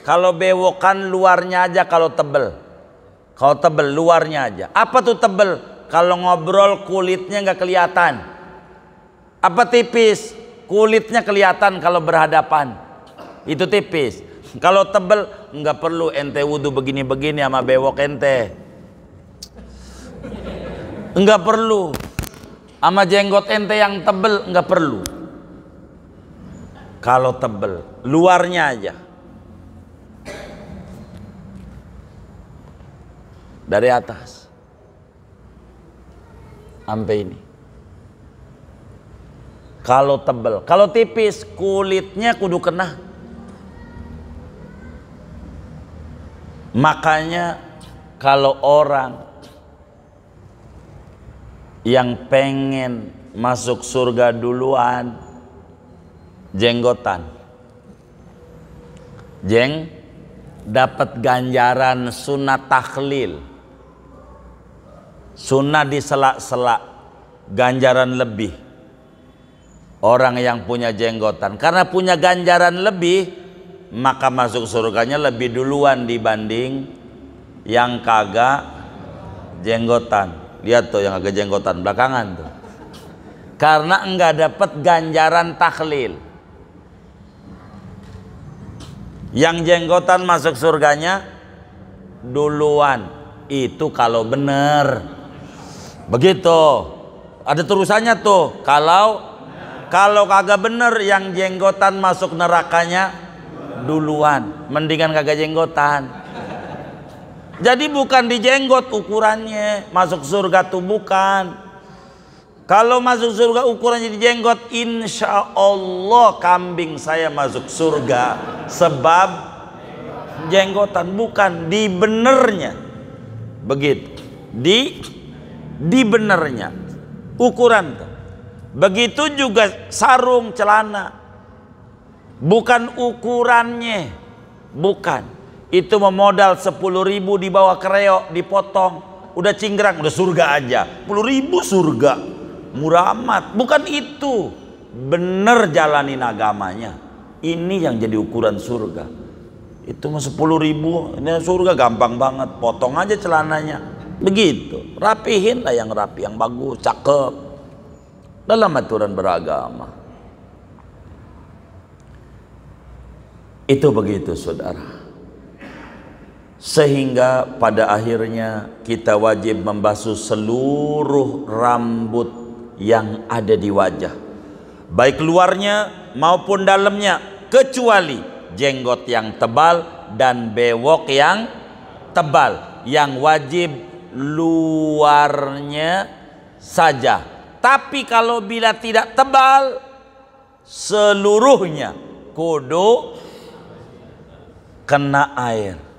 kalau bewokan luarnya aja, kalau tebel luarnya aja. Apa tuh tebel? Kalau ngobrol kulitnya nggak kelihatan. Apa tipis? Kulitnya kelihatan kalau berhadapan. Itu tipis. Kalau tebel nggak perlu ente wudhu begini-begini sama bewok ente. Nggak perlu. Sama jenggot ente yang tebel nggak perlu. Kalau tebel, luarnya aja. Dari atas sampai ini. Kalau tebel, kalau tipis kulitnya kudu kena. Makanya kalau orang yang pengen masuk surga duluan, jenggotan, dapat ganjaran sunat takhlil, sunnah di sela-sela, ganjaran lebih. Orang yang punya jenggotan, karena punya ganjaran lebih, maka masuk surganya lebih duluan dibanding yang kagak jenggotan. Lihat tuh yang agak jenggotan belakangan tuh, karena enggak dapat ganjaran takhlil. Yang jenggotan masuk surganya duluan. Itu kalau bener begitu. Ada terusannya tuh. Kalau kagak bener, yang jenggotan masuk nerakanya duluan. Mendingan kagak jenggotan. Jadi bukan di jenggot ukurannya masuk surga tuh, bukan. Kalau masuk surga ukurannya di jenggot, insya Allah kambing saya masuk surga sebab jenggotan. Bukan di benernya begitu, di benernya ukuran tuh. Begitu juga sarung celana, bukan ukurannya, bukan. Itu memodal 10.000 dibawa kereok, dipotong, udah cingkrang, udah surga aja. 10.000 surga, murah amat. Bukan itu, bener jalanin agamanya. Ini yang jadi ukuran surga. Itu mah 10.000, ini surga gampang banget, potong aja celananya. Begitu, rapihin lah yang rapi, yang bagus, cakep. Dalam aturan beragama. Itu begitu saudara. Sehingga pada akhirnya kita wajib membasuh seluruh rambut yang ada di wajah, baik luarnya maupun dalamnya, kecuali jenggot yang tebal dan bewok yang tebal, yang wajib luarnya saja. Tapi kalau bila tidak tebal, seluruhnya kudu kena air.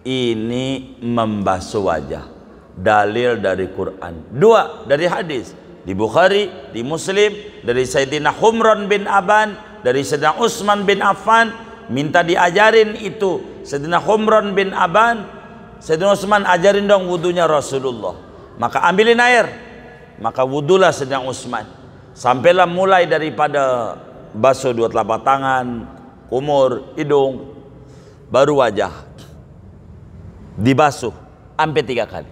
Ini membasuh wajah. Dalil dari Quran, dua dari hadis di Bukhari, di Muslim, dari Sayyidina Humran bin Aban, dari Sayyidina Utsman bin Affan. Minta diajarin itu Sayyidina Humran bin Aban, Sayyidina Utsman, ajarin dong wudunya Rasulullah. Maka ambilin air, maka wudulah Sayyidina Utsman. Sampailah mulai daripada basuh dua telapak tangan, kumur, hidung, baru wajah dibasuh sampai 3 kali.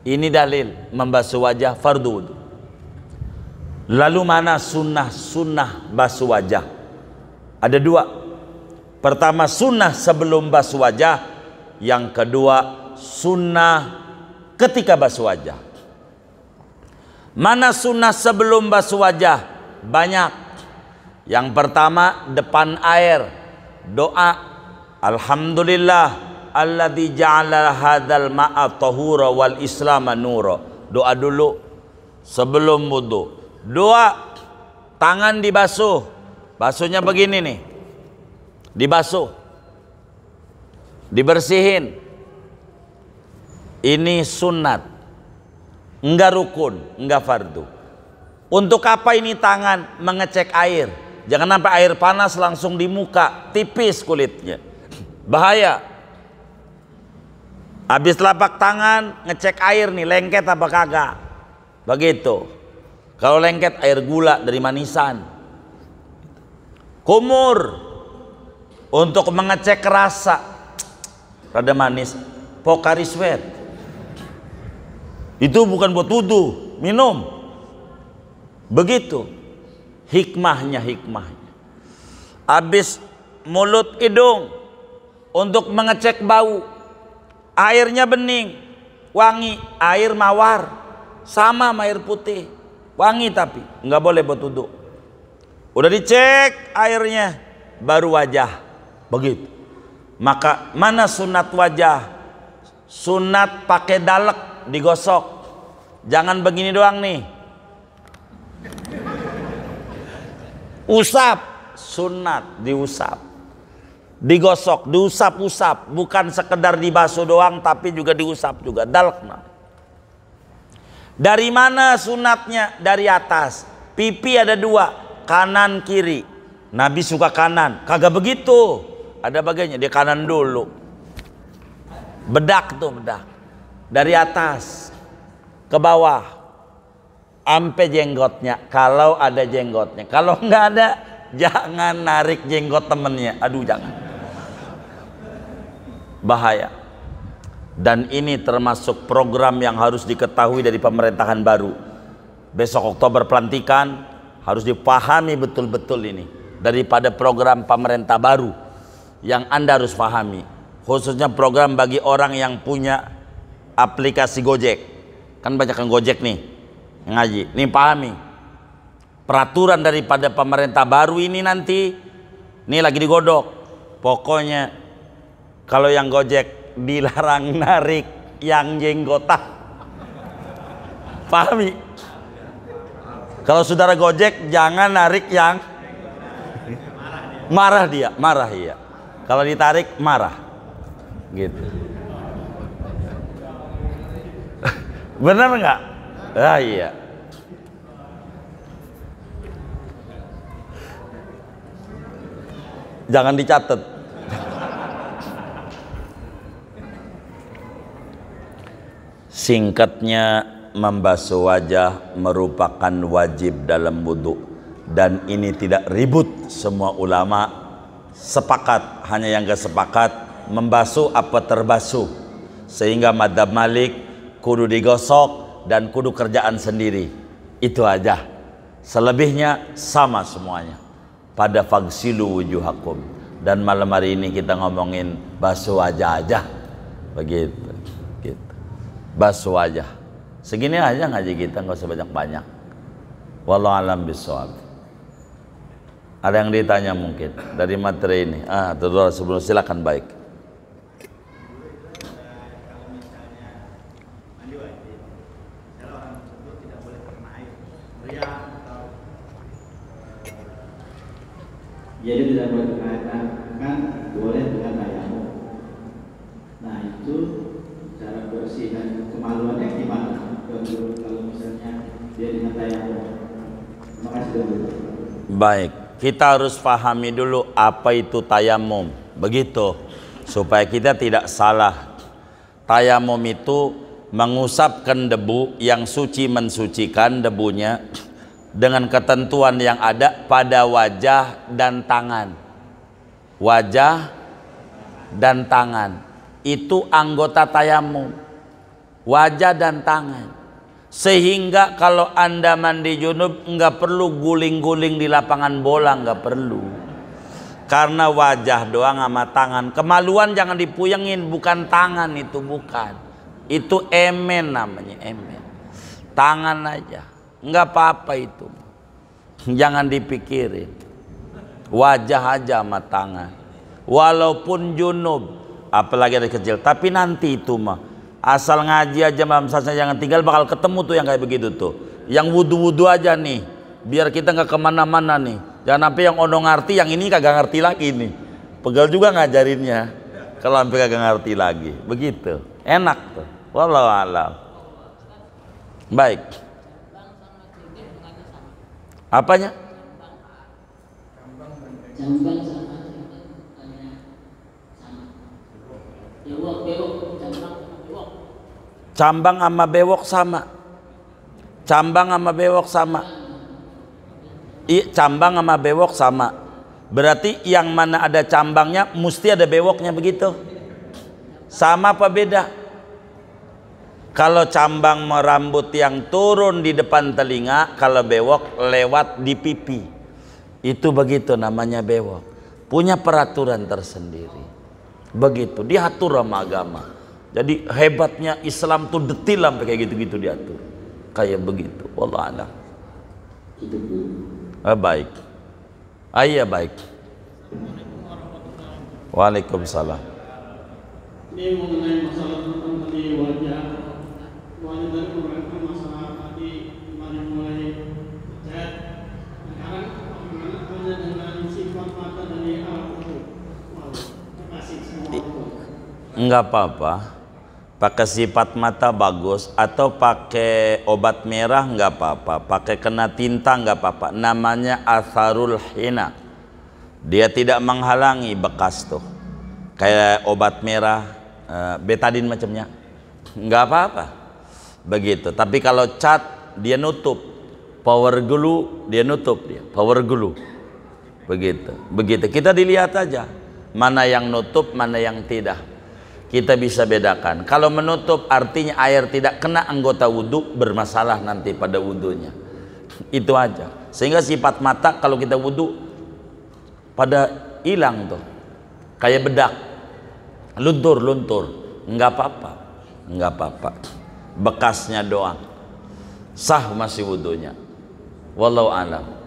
Ini dalil membasuh wajah fardu wudu. Lalu mana sunnah basuh wajah? Ada 2. Pertama sunnah sebelum basuh wajah, yang kedua sunnah ketika basuh wajah. Mana sunnah sebelum basuh wajah? Banyak. Yang pertama depan air, doa alhamdulillah alladzi ja'ala hadzal ma'a tahura wal islama nura. Doa dulu sebelum wudu. Doa, tangan dibasuh. Basuhnya begini nih, dibasuh, dibersihin. Ini sunat, enggak rukun, enggak fardu. Untuk apa ini tangan? Mengecek air. Jangan sampai air panas langsung di muka, tipis kulitnya, bahaya. Habis telapak tangan ngecek air nih, lengket apa kagak, begitu. Kalau lengket, air gula dari manisan. Kumur untuk mengecek rasa, rada manis, Pocari Sweat. Itu bukan buat wudu, minum. Begitu hikmahnya. Habis mulut hidung untuk mengecek bau. Airnya bening, wangi, air mawar sama air putih, wangi tapi nggak boleh buat wudu. Udah dicek airnya, baru wajah, begitu. Maka mana sunat wajah? Sunat pakai dalek, digosok. Jangan begini doang nih. Usap, sunat diusap. Digosok, diusap-usap, bukan sekedar dibasuh doang tapi juga diusap juga, dalekna. Dari mana sunatnya? Dari atas. Pipi ada 2, kanan kiri. Nabi suka kanan, kagak begitu. Ada bagiannya dia kanan dulu. Bedak tuh, bedak. Dari atas ke bawah sampai jenggotnya, kalau ada jenggotnya. Kalau nggak ada, jangan narik jenggot temennya. Aduh, jangan. Bahaya. Dan ini termasuk program yang harus diketahui dari pemerintahan baru. Besok Oktober pelantikan, harus dipahami betul-betul ini daripada program pemerintah baru yang Anda harus pahami, khususnya program bagi orang yang punya aplikasi Gojek. Kan banyak yang Gojek nih yang ngaji. Nih pahami peraturan daripada pemerintah baru ini nanti. Ini lagi digodok. Pokoknya kalau yang Gojek dilarang narik yang jenggotan. Pahami? Kalau saudara Gojek jangan narik yang marah dia, marah iya. Kalau ditarik marah. Gitu. Benar nggak? Ah iya. Jangan dicatat. Singkatnya, membasuh wajah merupakan wajib dalam wudu, dan ini tidak ribut. Semua ulama sepakat, hanya yang gak sepakat membasuh apa terbasuh, sehingga madzhab Malik kudu digosok dan kudu kerjaan sendiri. Itu aja, selebihnya sama semuanya. Pada fagsilu wujuhakum. Dan malam hari ini kita ngomongin basuh wajah aja, begitu gitu. Basuh wajah segini aja ngaji kita, nggak usah banyak-banyak. Wallahu alam bishawab. Ada yang ditanya mungkin dari materi ini? Tuh sebelum silakan. Baik. Jadi tidak boleh berkaitan, kan boleh dengan tayamum. Nah itu cara bersih dan kemaluannya gimana? Kalau misalnya dia dengan tayamum. Terima kasih dulu. Baik, kita harus pahami dulu apa itu tayamum, begitu supaya kita tidak salah. Tayamum itu mengusapkan debu yang suci, mensucikan debunya dengan ketentuan yang ada pada wajah dan tangan. Wajah dan tangan itu anggota tayamum, wajah dan tangan. Sehingga kalau Anda mandi junub nggak perlu guling-guling di lapangan bola, nggak perlu, karena wajah doang sama tangan. Kemaluan jangan dipuyengin, bukan tangan itu, bukan, itu emen namanya, emen. Tangan aja nggak apa-apa itu, jangan dipikirin. Wajah aja sama tangan, walaupun junub, apalagi dari kecil. Tapi nanti itu mah asal ngaji aja malam saja, jangan tinggal, bakal ketemu tuh yang kayak begitu tuh, yang wudu-wudu aja nih, biar kita nggak kemana-mana nih. Jangan sampai yang ono ngerti, yang ini kagak ngerti lagi nih. Pegal juga ngajarinnya, kalau sampai kagak ngerti lagi, begitu. Enak tuh. Wallahu a'lam. Baik. Apanya? Jambang sama Cambang sama bewok sama. Cambang sama bewok sama. Cambang sama bewok sama. Berarti yang mana ada cambangnya mesti ada bewoknya, begitu? Sama apa beda? Kalau cambang rambut yang turun di depan telinga, kalau bewok lewat di pipi. Itu begitu namanya bewok. Punya peraturan tersendiri. Begitu diatur sama agama. Jadi hebatnya Islam tuh detil sampai kayak gitu-gitu diatur. Kayak begitu. Wallahu a'lam. Baik. Iya baik. Waalaikumsalam. Ini mengenai masalah tentang tadi wajah. Wajah dari pemerintah masalah tadi mulai cat. Sekarang bagaimana hanya dengan sifat mata dari alat itu. Terima kasih semua. Enggak apa-apa. Pakai sifat mata bagus, atau pakai obat merah enggak apa-apa, pakai kena tinta enggak apa-apa. Namanya atharul hina. Dia tidak menghalangi bekas tuh. Kayak obat merah, betadin macamnya, enggak apa-apa. Begitu. Tapi kalau cat dia nutup, power glue dia nutup, dia power glue. Begitu. Begitu. Kita dilihat aja mana yang nutup, mana yang tidak. Kita bisa bedakan. Kalau menutup artinya air tidak kena anggota wudhu, bermasalah nanti pada wudhunya. Itu aja. Sehingga sifat mata kalau kita wudhu pada hilang tuh, kayak bedak, luntur, nggak apa-apa, nggak apa-apa. Bekasnya doang, sah masih wudhunya. Wallahu a'lam.